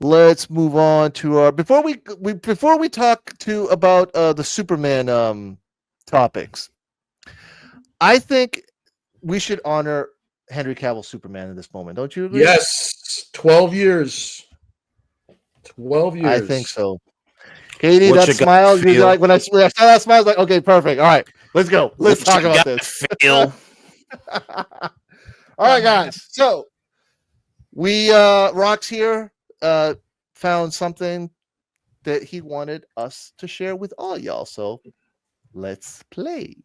let's move on to our before we talk about the Superman topics. I think we should honor Henry Cavill Superman in this moment. Don't you agree? Yes, 12 years. 12 years. I think so. Katie, What that you got, smile, you're Phil? like when I saw that smile, I was like, okay, perfect. All right, let's go. Let's What talk you about got, this. Phil? All right, guys. So we Rox here found something that he wanted us to share with all y'all. So let's play.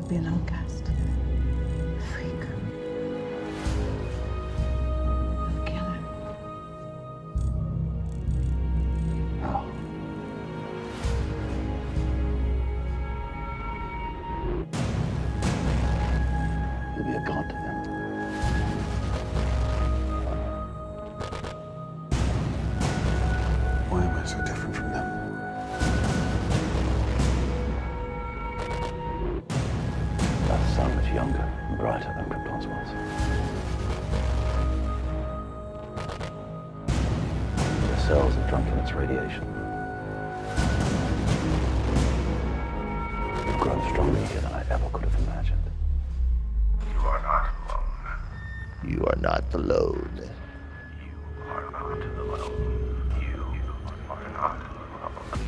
Be an outcast, a freak, a killer. No. You'll be a god to them. Why am I so different from them? That's so much younger and brighter than Krypton's was. The cells have drunk in its radiation. You've grown stronger here than I ever could have imagined. You are not alone. You are not alone. You are not alone. You are not alone.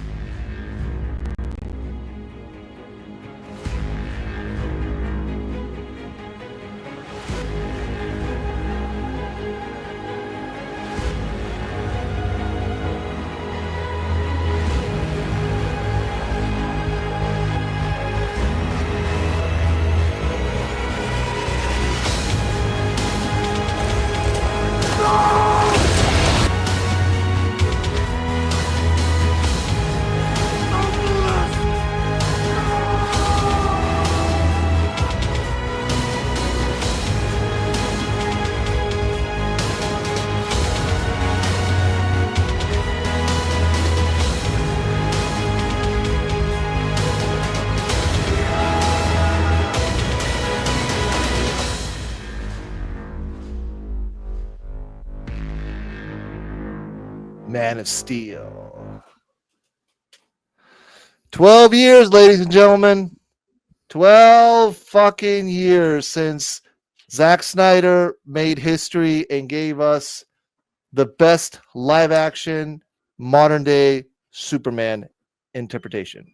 Man of Steel. 12 years, ladies and gentlemen. 12 fucking years since Zack Snyder made history and gave us the best live action modern day Superman interpretation.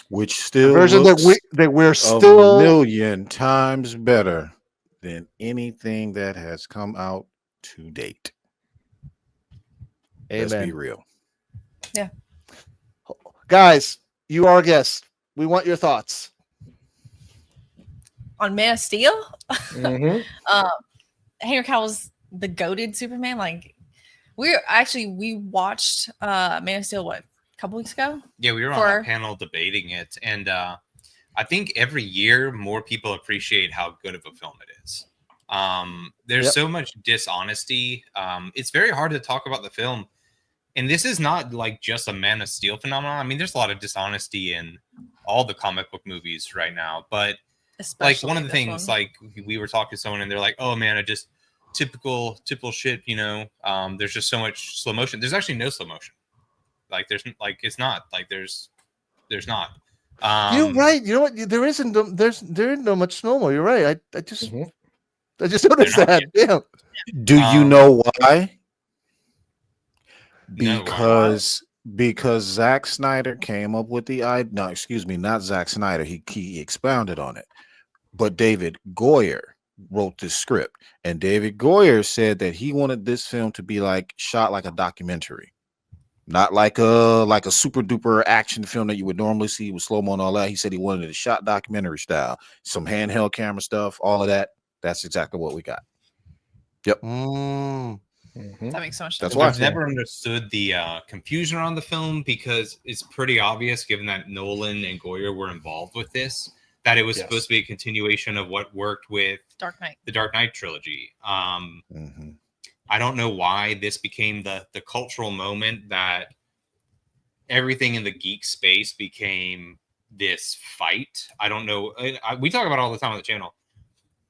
Which still version looks that we're a still million times better than anything that has come out to date. Amen. Let's be real. Yeah. Guys, you are our guests. We want your thoughts. On Man of Steel? Mm-hmm. Henry Cavill's the goated Superman. Like we watched Man of Steel what, a couple weeks ago? Yeah, we were on a panel debating it, and I think every year more people appreciate how good of a film it is. There's so much dishonesty. It's very hard to talk about the film. And this is not like just a Man of Steel phenomenon. I mean, there's a lot of dishonesty in all the comic book movies right now. But especially like one of the things, like we were talking to someone and they're like, "Oh man, I just typical shit." You know, there's just so much slow motion. There's actually no slow motion. Like there's not. You're right. You know what? There isn't no much slow mo. You're right. I just noticed that. Yeah. Do you know why? Because Zack Snyder came up with the idea. No, excuse me, not Zack Snyder. He expounded on it. But David Goyer wrote the script, and David Goyer said that he wanted this film to be shot like a documentary, not like a super duper action film that you would normally see with slow mo and all that. He said he wanted it shot documentary style, some handheld camera stuff, all of that. That's exactly what we got. Yep. That makes so much sense. That's why I've never understood the confusion around the film, because it's pretty obvious, given that Nolan and Goyer were involved with this, that it was supposed to be a continuation of what worked with Dark Knight, the Dark Knight trilogy. I don't know why this became the cultural moment that everything in the geek space became this fight. I don't know. We talk about it all the time on the channel.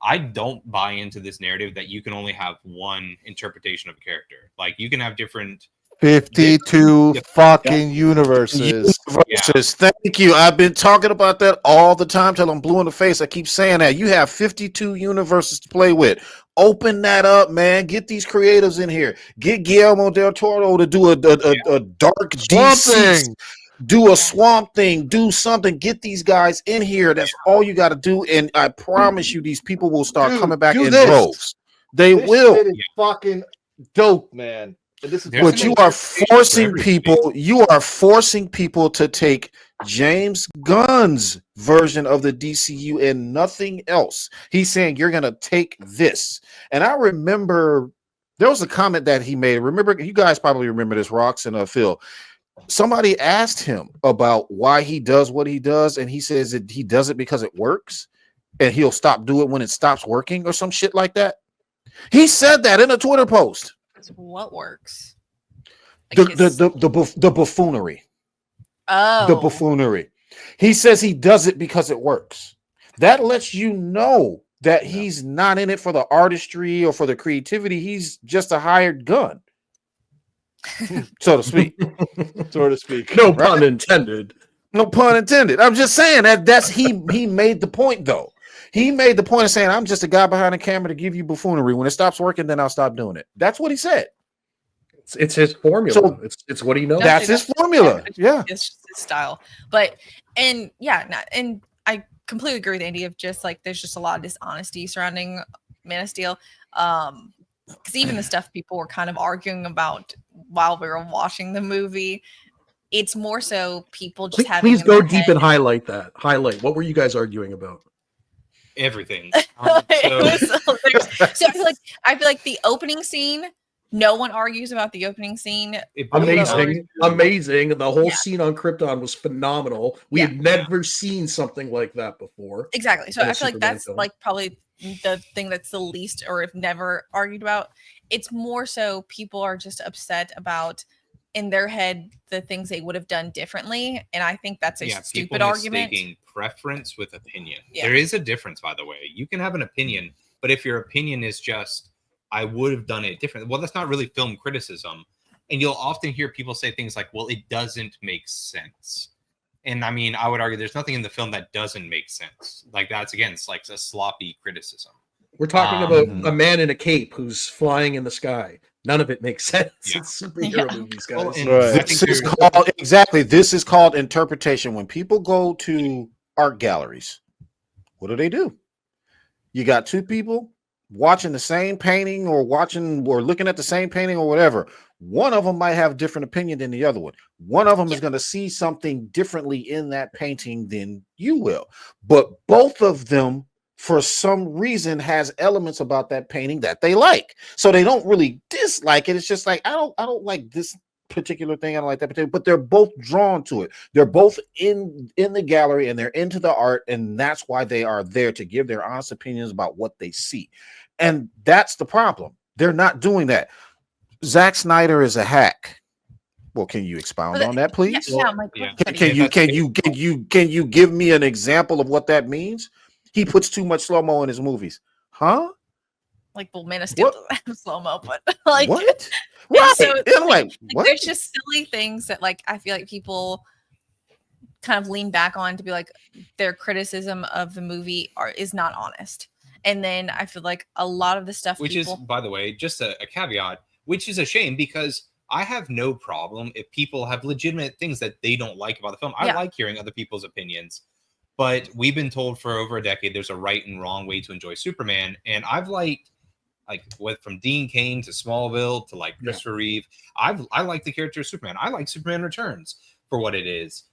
I don't buy into this narrative that you can only have one interpretation of a character. Like you can have different 52 fucking universes. Universes. Thank you. I've been talking about that all the time till I'm blue in the face. I keep saying that. You have 52 universes to play with. Open that up, man. Get these creatives in here. Get Guillermo del Toro to do a dark Swamp DC. Thing. Do a Swamp Thing. Do something. Get these guys in here. That's all you got to do. And I promise you, these people will start Dude, coming back do in this. droves. They This will. shit is fucking dope, man. And this is There's But an you are interpretation for forcing everything. people. You are forcing people to take James Gunn's version of the DCU and nothing else. He's saying you're gonna take this. And I remember there was a comment that he made. Remember, you guys probably remember this, Rox and Phil. Somebody asked him about why he does what he does, and he says that he does it because it works, and he'll stop doing it when it stops working, or some shit like that. He said that in a Twitter post. What works? The buffoonery. Oh, The buffoonery. He says he does it because it works. That lets you know that he's not in it for the artistry or for the creativity. He's just a hired gun, so to speak. so to speak. No pun intended. No pun intended. I'm just saying that's he made the point though. He made the point of saying, I'm just a guy behind the camera to give you buffoonery. When it stops working, then I'll stop doing it. That's what he said. It's his formula. So- it's what he knows. That's his formula. Yeah. it's just his style. But and I completely agree with Andy of just like there's just a lot of dishonesty surrounding Man of Steel. Because even the stuff people were kind of arguing about while we were watching the movie, it's more so people just having. Please in go their deep head- and highlight that. Highlight. What were you guys arguing about? Everything. It was hilarious. So I feel like the opening scene, no one argues about the opening scene. Amazing. The whole Yeah. scene on Krypton was phenomenal. We had never seen something like that before. Exactly. So in a I feel like Superman that's film. like probably the thing that's the least or if never argued about. It's more so people are just upset about in their head the things they would have done differently. And I think that's a stupid argument. Mistaking preference with opinion. Yeah. There is a difference, by the way. You can have an opinion, but if your opinion is just, I would have done it differently, well, that's not really film criticism. And you'll often hear people say things like, well, it doesn't make sense. And I mean, I would argue there's nothing in the film that doesn't make sense. Like that's against like a sloppy criticism. We're talking about a man in a cape who's flying in the sky. None of it makes sense. Yeah. It's superhero movies, guys. Well, and Right. I think This is there's- called This is called interpretation. When people go to art galleries, what do? You got two people watching the same painting or looking at the same painting or whatever. One of them might have a different opinion than the other one. One of them is going to see something differently in that painting than you will. But both of them, for some reason, has elements about that painting that they like. So they don't really dislike it. It's just like, I don't like this particular thing. I don't like that particular, but they're both drawn to it. They're both in the gallery and they're into the art. And that's why they are there to give their honest opinions about what they see. And that's the problem. They're not doing that. Zack Snyder is a hack. Well, can you expound on that, please? Can you give me an example of what that means? He puts too much slow-mo in his movies. Huh? Like, well, Man of Steel doesn't have slow-mo, but like what? Right. So, like, what? there's just silly things that like I feel like people kind of lean back on to be like their criticism of the movie is not honest. And then I feel like a lot of the stuff which is, by the way, just a caveat, which is a shame because I have no problem if people have legitimate things that they don't like about the film. I like hearing other people's opinions, but we've been told for over a decade there's a right and wrong way to enjoy Superman. And I've liked, from Dean Cain to Smallville to like Christopher Reeve, I like the character of Superman. I like Superman Returns for what it is.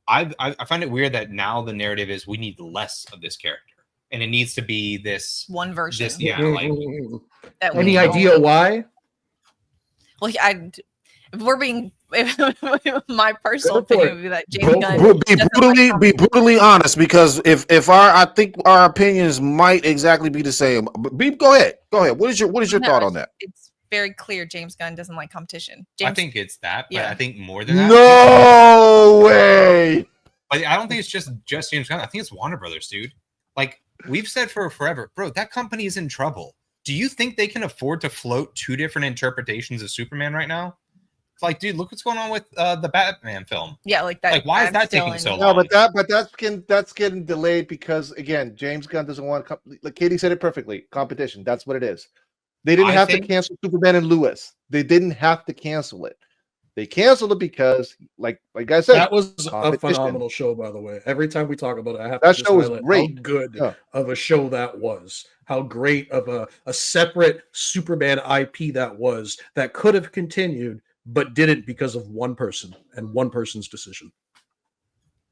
I find it weird that now the narrative is we need less of this character. And it needs to be this one version. Any idea why? Well, if we're being my personal opinion would be that James Gunn be brutally honest, because if I think our opinions might exactly be the same. Go ahead. What is your thought on that? very clear James Gunn doesn't like competition. I think it's that, but Yeah. I think more than that. No way. But I don't think it's just James Gunn. I think it's Warner Brothers, dude. Like we've said for forever, bro, that company is in trouble. Do you think they can afford to float two different interpretations of Superman right now? It's like, dude, look what's going on with the Batman film. Yeah, like that. Like, why is I'm that still taking in- so No, long? but that's getting delayed because again, James Gunn doesn't want like Katie said it perfectly. Competition. That's what it is. They didn't have to cancel Superman and Lewis. They didn't have to cancel it. They canceled it because, like I said, That was a competition. phenomenal show, by the way. Every time we talk about it, I have That to just show was highlight great. how good Yeah. of a show that was. How great of a separate Superman IP that was, that could have continued, but didn't because of one person and one person's decision.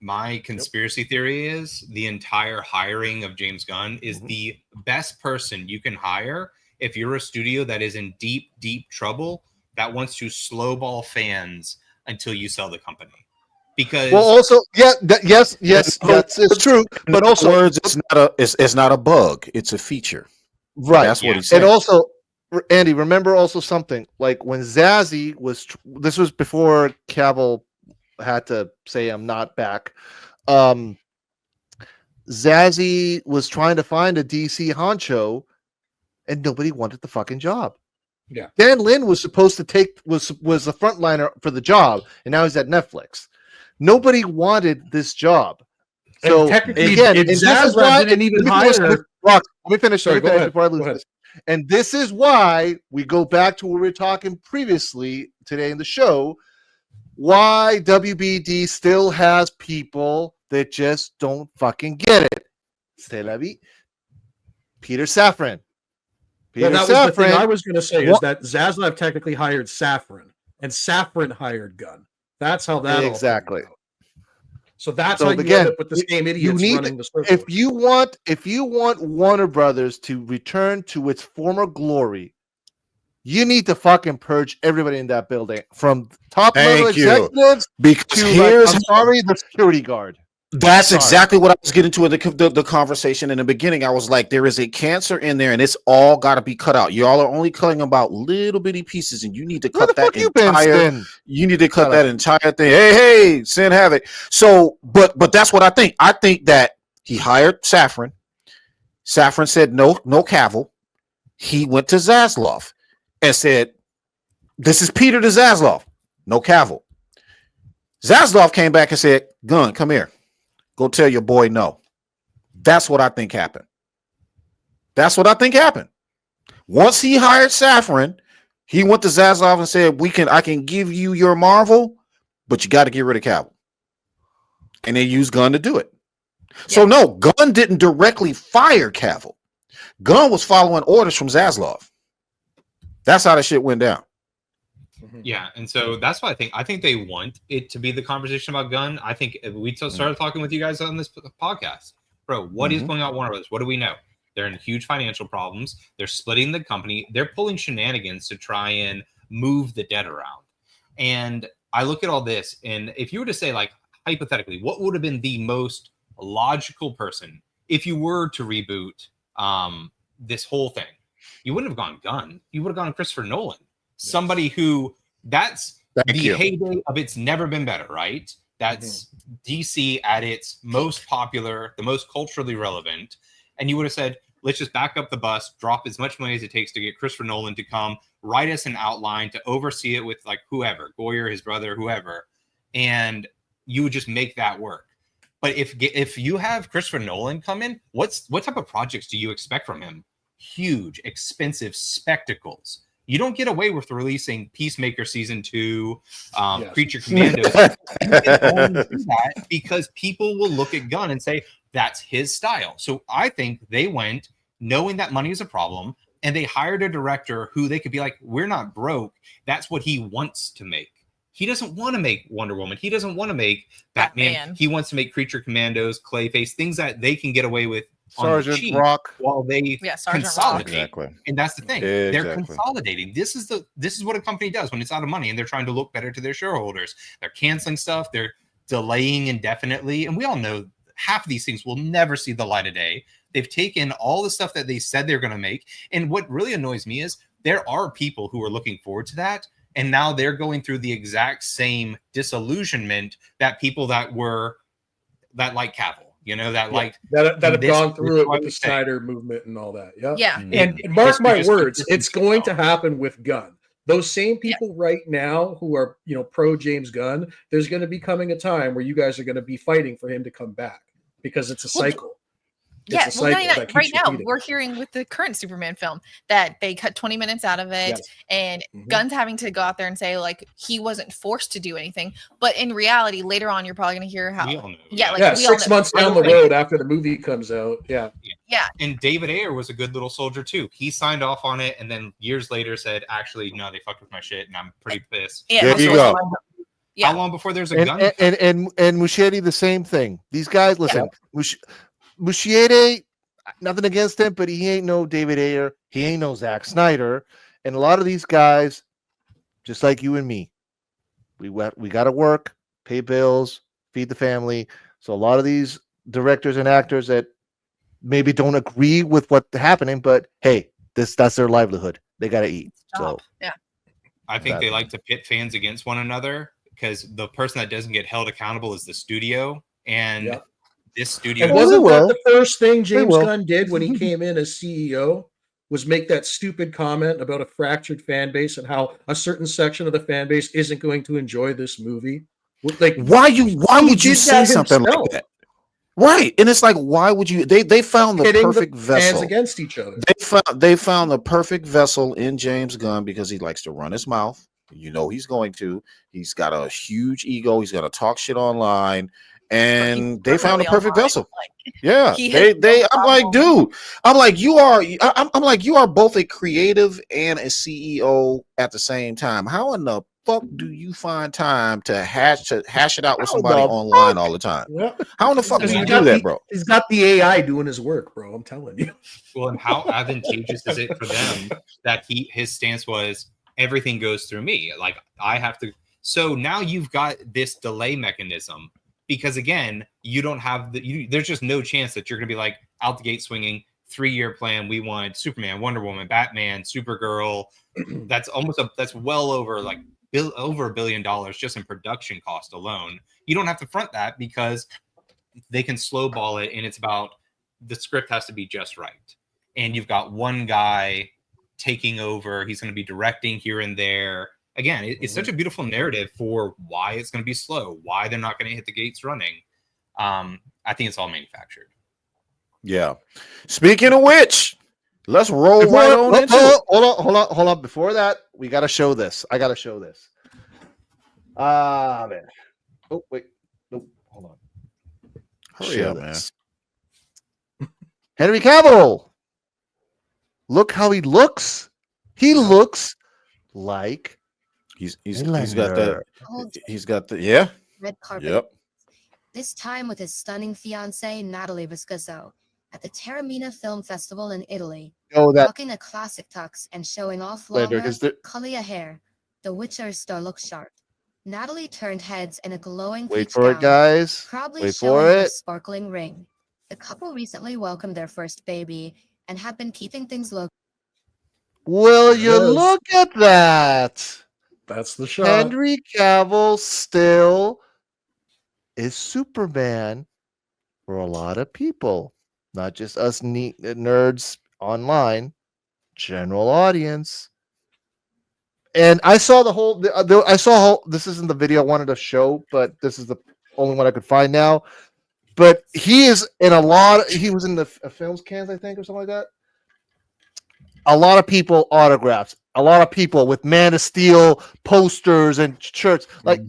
My conspiracy theory is the entire hiring of James Gunn is the best person you can hire if you're a studio that is in deep, deep trouble that wants to slowball fans until you sell the company. Because well, also, yeah, yes, it's true. But also, words, it's not a bug; it's a feature. Right. That's what he said. And also, Andy, remember also something like when Zazie was. This was before Cavill had to say, "I'm not back." Zazie was trying to find a DC honcho, and nobody wanted the fucking job. Yeah. Dan Lin was supposed to was the frontliner for the job, and now he's at Netflix. Nobody wanted this job. So And technically, again, if and this is Zaslav why didn't even let me finish, hire. Rock, let me finish. Sorry, Let me go finish ahead, before I lose go ahead. this. And this is why we go back to what we were talking previously today in the show. Why WBD still has people that just don't fucking get it. C'est la vie. Peter Safran. Well, that was the thing I was going to say, is that Zaslav technically hired Safran, and Safran hired Gunn. That's how that exactly. all out. So that's So how you again, end up with the same idiots running the circle. If you want Warner Brothers to return to its former glory, you need to fucking purge everybody in that building from top level executives because to here's the security guard. That's exactly what I was getting to in the conversation in the beginning. I was like, there is a cancer in there, and it's all got to be cut out. Y'all are only cutting about little bitty pieces, and you need to cut that entire. You need to cut that entire thing. Hey, Sin Havoc. So, but that's what I think. I think that he hired Safran. Safran said no Cavill. He went to Zaslav and said, "This is Peter to Zaslav. No Cavill." Zaslav came back and said, "Gunn, come here. Go tell your boy no." That's what I think happened. Once he hired Safran, he went to Zaslav and said, I can give you your Marvel, but you got to get rid of Cavill. And they used Gunn to do it. Yeah. So no, Gunn didn't directly fire Cavill. Gunn was following orders from Zaslav. That's how the shit went down. Yeah, and so that's what I think. I think they want it to be the conversation about Gunn. I think if we started talking with you guys on this podcast, bro, what is going on at Warner Brothers? What do we know? They're in huge financial problems. They're splitting the company. They're pulling shenanigans to try and move the debt around. And I look at all this, and if you were to say, like, hypothetically, what would have been the most logical person if you were to reboot this whole thing? You wouldn't have gone Gunn. You would have gone Christopher Nolan. Yes. Somebody who that's heyday of it's never been better, right? That's DC at its most popular, the most culturally relevant. And you would have said, let's just back up the bus, drop as much money as it takes to get Christopher Nolan to come, write us an outline to oversee it with like whoever, Goyer, his brother, whoever. And you would just make that work. But if you have Christopher Nolan come in, what type of projects do you expect from him? Huge, expensive spectacles. You don't get away with releasing Peacemaker season 2, Creature Commandos. You can only do that because people will look at Gunn and say that's his style. So I think they went knowing that money is a problem, and they hired a director who they could be like, we're not broke. That's what he wants to make. He doesn't want to make Wonder Woman. He doesn't want to make Batman. He wants to make Creature Commandos, Clayface, things that they can get away with. Sergeant Rock, while they consolidate. Exactly. And that's the thing. They're consolidating. This is what a company does when it's out of money and they're trying to look better to their shareholders. They're canceling stuff. They're delaying indefinitely. And we all know half of these things will never see the light of day. They've taken all the stuff that they said they're going to make. And what really annoys me is there are people who are looking forward to that, and now they're going through the exact same disillusionment that people that like Cavill, that have this- gone through this it with I the would say. Snyder movement and all that. Yeah. Yeah. And mark History my just words, repeats it's going to itself. happen with Gunn. Those same people right now who are, pro James Gunn, there's going to be coming a time where you guys are going to be fighting for him to come back because it's a cycle. Yeah, It's a well, cycle that keeps right now repeating. we're hearing with the current Superman film that they cut 20 minutes out of it, Yes. and Mhm. Gunn's having to go out there and say like he wasn't forced to do anything. But in reality, later on, you're probably going to hear how, We all know. yeah, like Yeah, we all 6 know. months down the road after the movie comes out. Yeah. Yeah, And David Ayer was a good little soldier too. He signed off on it, and then years later said, "Actually, no, they fucked with my shit, and I'm pretty pissed." yeah. There you so- go. Yeah. How long before there's a And gun? and Muschietti the same thing. These guys, listen, Muschietti, nothing against him, but he ain't no David Ayer. He ain't no Zack Snyder. And a lot of these guys, just like you and me, we got to work, pay bills, feed the family. So a lot of these directors and actors that maybe don't agree with what's happening, but hey, that's their livelihood. They got to eat. So yeah. I think they like to pit fans against one another because the person that doesn't get held accountable is the studio, and this studio. And wasn't that the first thing James will. Gunn did when he came in as CEO? Was make that stupid comment about a fractured fan base and how a certain section of the fan base isn't going to enjoy this movie. Like, Why would you did say that something himself? like that? Right. And it's like, why would you? They found the Pitting perfect fans vessel. against each other. They found the perfect vessel in James Gunn because he likes to run his mouth. You know he's going to. He's got a huge ego. He's gonna talk shit online. And they found the perfect vessel. Yeah, I'm like, dude. I'm like, you are both a creative and a CEO at the same time. How in the fuck do you find time to hash it out with somebody online all the time? Yeah. How in the fuck do you He's do got that, bro? He's got the AI doing his work, bro. I'm telling you. Well, and how advantageous is it for them that his stance was everything goes through me? Like I have to. So now you've got this delay mechanism because again, you don't have there's just no chance that you're going to be like out the gate swinging 3-year plan. We want Superman, Wonder Woman, Batman, Supergirl. That's well over like over $1 billion just in production cost alone. You don't have to front that because they can slowball it, and it's about the script has to be just right. And you've got one guy taking over. He's going to be directing here and there. Again, it's such a beautiful narrative for why it's going to be slow, why they're not going to hit the gates running. I think it's all manufactured. Yeah. Speaking of which, let's roll right on into it. Hold on. Before that, we got to show this. I got to show this. Man. Oh, wait. Nope. Hold on. Hurry up, man. Henry Cavill. Look how he looks. He looks like he's got that. He's got the red carpet. Yep. This time with his stunning fiancée Natalie Viscoso at the Taormina Film Festival in Italy. Rocking a classic tux and showing off longer, curlier hair, the Witcher star looks sharp. Natalie turned heads in a glowing Wait for it, guys. proudly Wait showing for her it. sparkling ring. The couple recently welcomed their first baby and have been keeping things low. Will you look at that? That's the shot. Henry Cavill still is Superman for a lot of people, not just us nerds online, general audience. And I saw the whole. This isn't the video I wanted to show, but this is the only one I could find now. But he is in a lot. He was in the films cans, I think, or something like that. A lot of people autographs. A lot of people with Man of Steel posters and shirts. Like,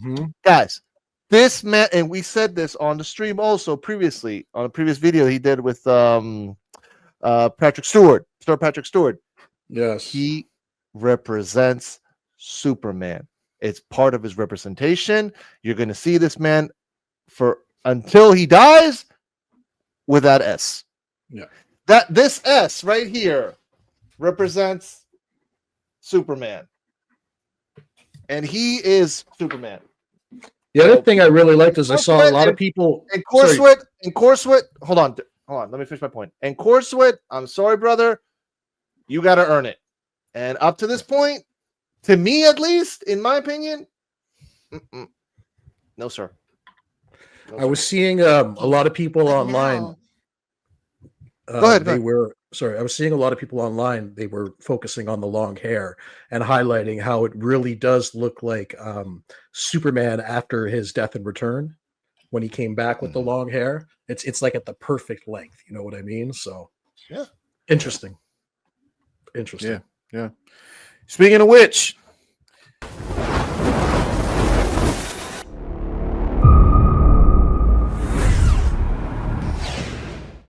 guys, this man, and we said this on the stream also previously on a previous video he did with Patrick Stewart, Sir Patrick Stewart. Yes, he represents Superman. It's part of his representation. You're going to see this man for until he dies with that S. Yeah, this S right here represents Superman, and he is Superman. The other thing I really liked is I saw a lot of people. And Corsewood, hold on. Let me finish my point. And Corsewood, I'm sorry, brother, you got to earn it. And up to this point, to me at least, in my opinion, no sir. I was seeing a lot of people But online. now- Go ahead. I was seeing a lot of people online. They were focusing on the long hair and highlighting how it really does look like Superman after his death and return, when he came back with the long hair. It's like at the perfect length. You know what I mean? So yeah, interesting. Interesting. Yeah. Speaking of which,